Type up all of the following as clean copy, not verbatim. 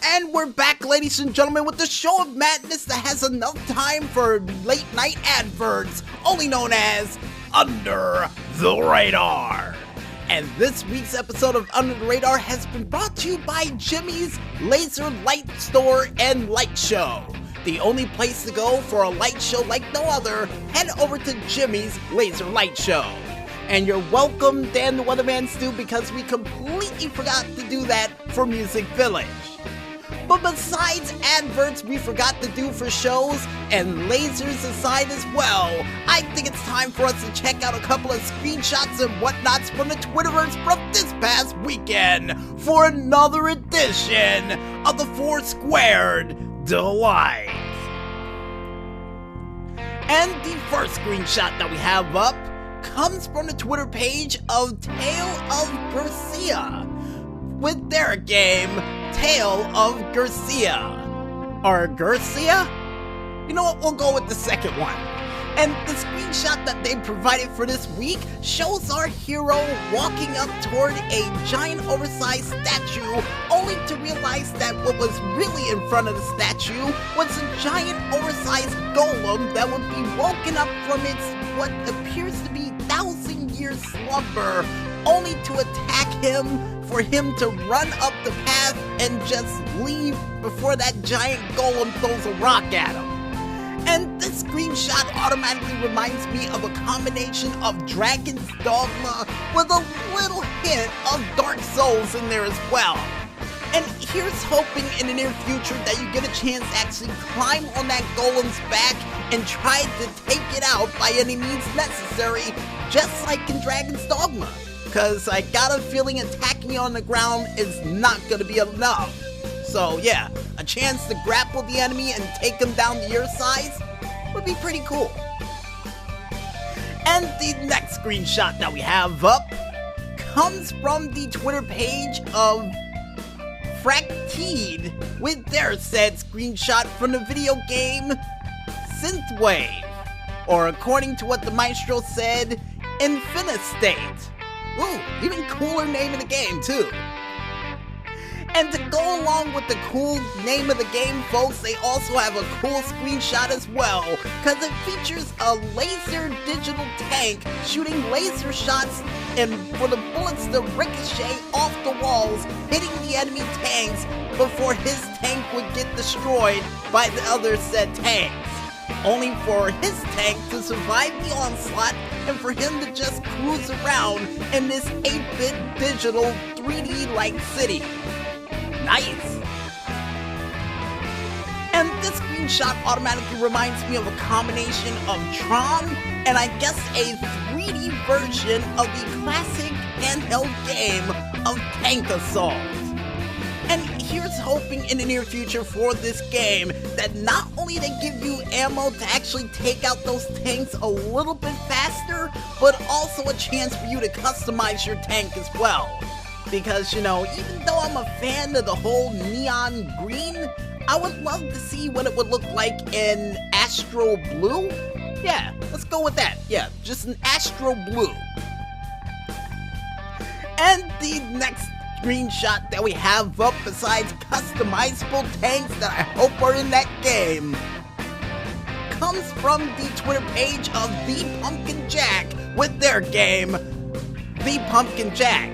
And we're back, ladies and gentlemen, with the show of madness that has enough time for late night adverts, only known as Under the Radar. And this week's episode of Under the Radar has been brought to you by Jimmy's Laser Light Store and Light Show. The only place to go for a light show like no other, head over to Jimmy's Laser Light Show. And you're welcome, Dan the Weatherman Stu, because we completely forgot to do that for Music Village. But besides adverts we forgot to do for shows, and lasers aside as well, I think it's time for us to check out a couple of screenshots and whatnots from the Twitterverse from this past weekend for another edition of the Four Squared Delight. And the first screenshot that we have up comes from the Twitter page of Tale of Garcia with their game Tale of Garcia. Or Garcia? You know what, we'll go with the second one. And the screenshot that they provided for this week shows our hero walking up toward a giant oversized statue, only to realize that what was really in front of the statue was a giant oversized golem that would be woken up from its what appears to be 1,000-year slumber, only to attack him, for him to run up the path and just leave before that giant golem throws a rock at him. And this screenshot automatically reminds me of a combination of Dragon's Dogma with a little hint of Dark Souls in there as well. And here's hoping in the near future that you get a chance to actually climb on that golem's back and try to take it out by any means necessary, just like in Dragon's Dogma. Because I got a feeling attacking you on the ground is not going to be enough. So yeah, a chance to grapple the enemy and take him down to your size would be pretty cool. And the next screenshot that we have up comes from the Twitter page of Fracteed with their said screenshot from the video game Synthwave, or according to what the maestro said, Infinistate. Ooh, even cooler name of the game too. And to go along with the cool name of the game, folks, they also have a cool screenshot as well, because it features a laser digital tank shooting laser shots and for the bullets to ricochet off the walls, hitting the enemy tanks before his tank would get destroyed by the other said tanks. Only for his tank to survive the onslaught and for him to just cruise around in this 8-bit digital 3D-like city. Nice! And this screenshot automatically reminds me of a combination of Tron and I guess a 3D version of the classic handheld game of Tank Assault. And here's hoping in the near future for this game that not only they give you ammo to actually take out those tanks a little bit faster, but also a chance for you to customize your tank as well. Because, you know, even though I'm a fan of the whole neon green, I would love to see what it would look like in Astro Blue. Yeah, let's go with that. Yeah, just an Astro Blue. And the next screenshot that we have up, besides customizable tanks that I hope are in that game, comes from the Twitter page of The Pumpkin Jack with their game, The Pumpkin Jack.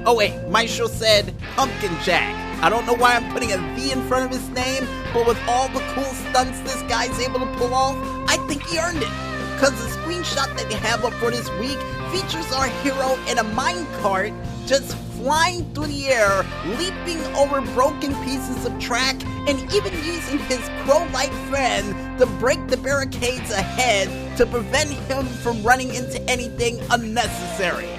Oh wait, Maestro said Pumpkin Jack. I don't know why I'm putting a V in front of his name, but with all the cool stunts this guy's able to pull off, I think he earned it. Because the screenshot that they have up for this week features our hero in a minecart just flying through the air, leaping over broken pieces of track, and even using his crow-like friend to break the barricades ahead to prevent him from running into anything unnecessary.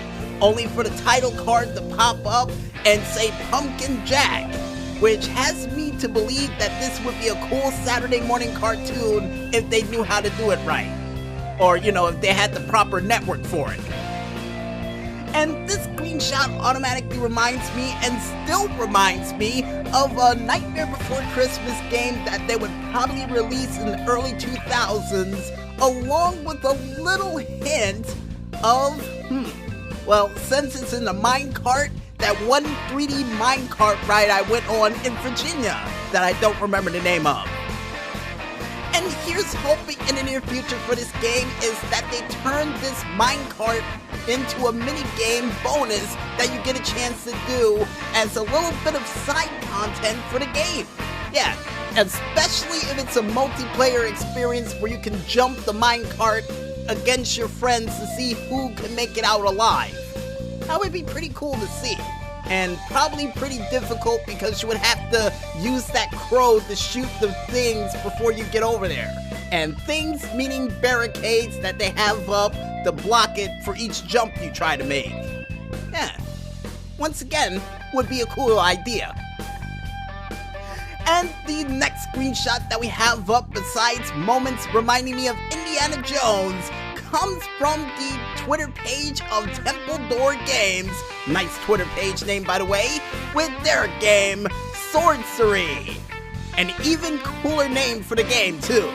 Only for the title card to pop up and say Pumpkin Jack, which has me to believe that this would be a cool Saturday morning cartoon if they knew how to do it right. Or, you know, if they had the proper network for it. And this screenshot automatically reminds me, and still reminds me, of a Nightmare Before Christmas game that they would probably release in the early 2000s, along with a little hint of, well, since it's in the minecart, that one 3D minecart ride I went on in Virginia that I don't remember the name of. And here's hoping in the near future for this game is that they turn this minecart into a mini-game bonus that you get a chance to do as a little bit of side content for the game. Yeah, especially if it's a multiplayer experience where you can jump the minecart against your friends to see who can make it out alive. That would be pretty cool to see. And probably pretty difficult because you would have to use that crow to shoot the things before you get over there. And things meaning barricades that they have up to block it for each jump you try to make. Yeah, once again, would be a cool idea. And the next screenshot that we have up, besides moments reminding me of Indiana Jones, comes from the Twitter page of Temple Door Games, nice Twitter page name by the way, with their game, Swordcery. An even cooler name for the game too.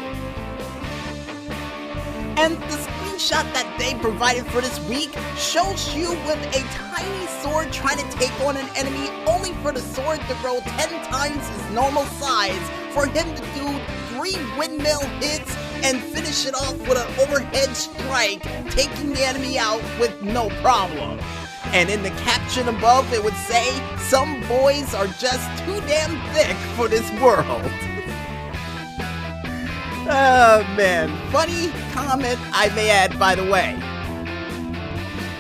And the screenshot that they provided for this week shows you with a tiny sword trying to take on an enemy, only for the sword to grow 10 times his normal size, for him to do 3 windmill hits and finish it off with an overhead strike, taking the enemy out with no problem. And in the caption above it would say, "Some boys are just too damn thick for this world." Oh man, funny comment I may add by the way.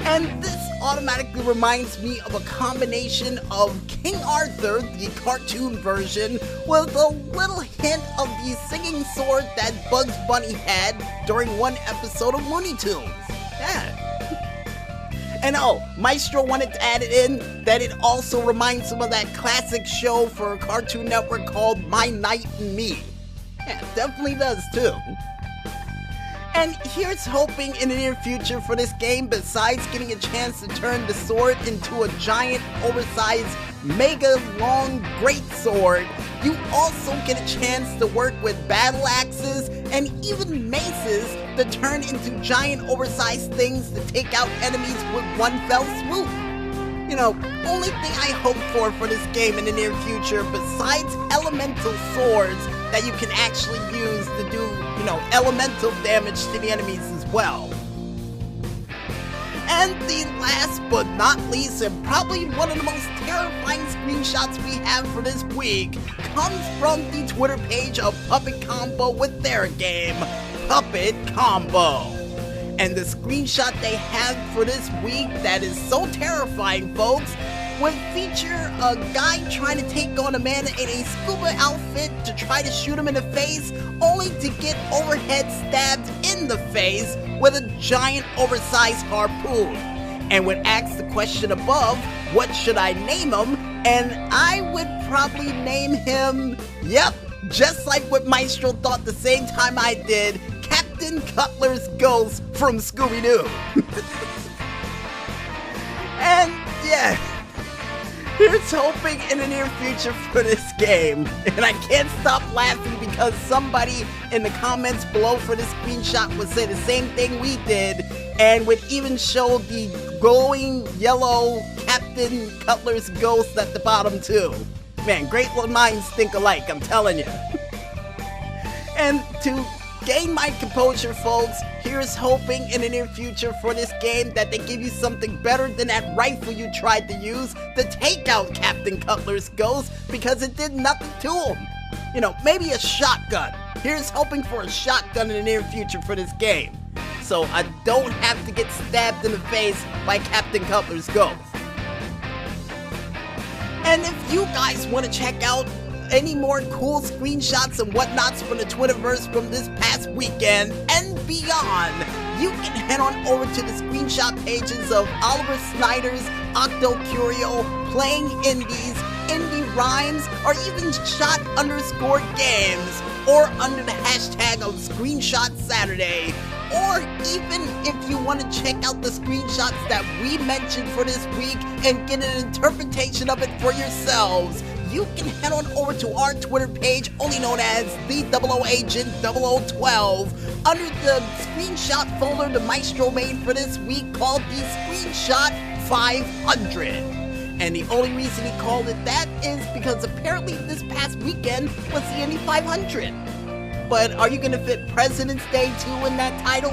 And this automatically reminds me of a combination of King Arthur, the cartoon version, with a little hint of the singing sword that Bugs Bunny had during one episode of Looney Tunes. Yeah. And oh, Maestro wanted to add it in that it also reminds him of that classic show for Cartoon Network called My Knight and Me. Yeah, it definitely does too. And here's hoping in the near future for this game, besides getting a chance to turn the sword into a giant, oversized, mega long greatsword, you also get a chance to work with battle axes and even maces to turn into giant, oversized things to take out enemies with one fell swoop. You know, only thing I hope for this game in the near future, besides elemental swords that you can actually use to do, you know, elemental damage to the enemies as well. And the last but not least, and probably one of the most terrifying screenshots we have for this week, comes from the Twitter page of Puppet Combo with their game, Puppet Combo. And the screenshot they have for this week that is so terrifying, folks, would feature a guy trying to take on a man in a scuba outfit to try to shoot him in the face, only to get overhead stabbed in the face with a giant oversized harpoon. And would ask the question above, what should I name him? And I would probably name him, yep, just like what Maestro thought the same time I did, Captain Cutler's Ghost from Scooby-Doo. And yeah, here's hoping in the near future for this game. And I can't stop laughing because somebody in the comments below for this screenshot would say the same thing we did, and would even show the glowing yellow Captain Cutler's Ghost at the bottom too. Man, great minds think alike, I'm telling you. And to gain my composure, folks, here's hoping in the near future for this game that they give you something better than that rifle you tried to use to take out Captain Cutler's Ghost, because it did nothing to him. You know, maybe a shotgun. Here's hoping for a shotgun in the near future for this game, so I don't have to get stabbed in the face by Captain Cutler's Ghost. And if you guys want to check out any more cool screenshots and whatnots from the Twitterverse from this past weekend and beyond, you can head on over to the screenshot pages of Oliver Snyder's Octo Curio, Playing Indies, Indie Rhymes, or even Shot_Games, or under the hashtag of Screenshot Saturday. Or even if you want to check out the screenshots that we mentioned for this week and get an interpretation of it for yourselves, you can head on over to our Twitter page, only known as the 00 Agent 0012, under the screenshot folder the Maestro made for this week called the Screenshot 500. And the only reason he called it that is because apparently this past weekend was the Indy 500. But are you going to fit President's Day 2 in that title?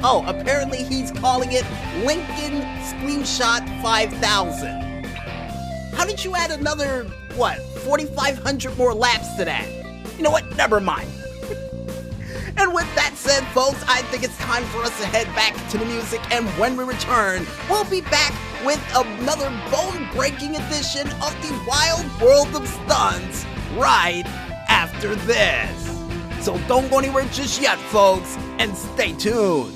Oh, apparently he's calling it Lincoln Screenshot 5000. How did you add another, 4,500 more laps to that? You know what? Never mind. And with that said, folks, I think it's time for us to head back to the music, and when we return, we'll be back with another bone-breaking edition of the Wild World of Stunts right after this. So don't go anywhere just yet, folks, and stay tuned.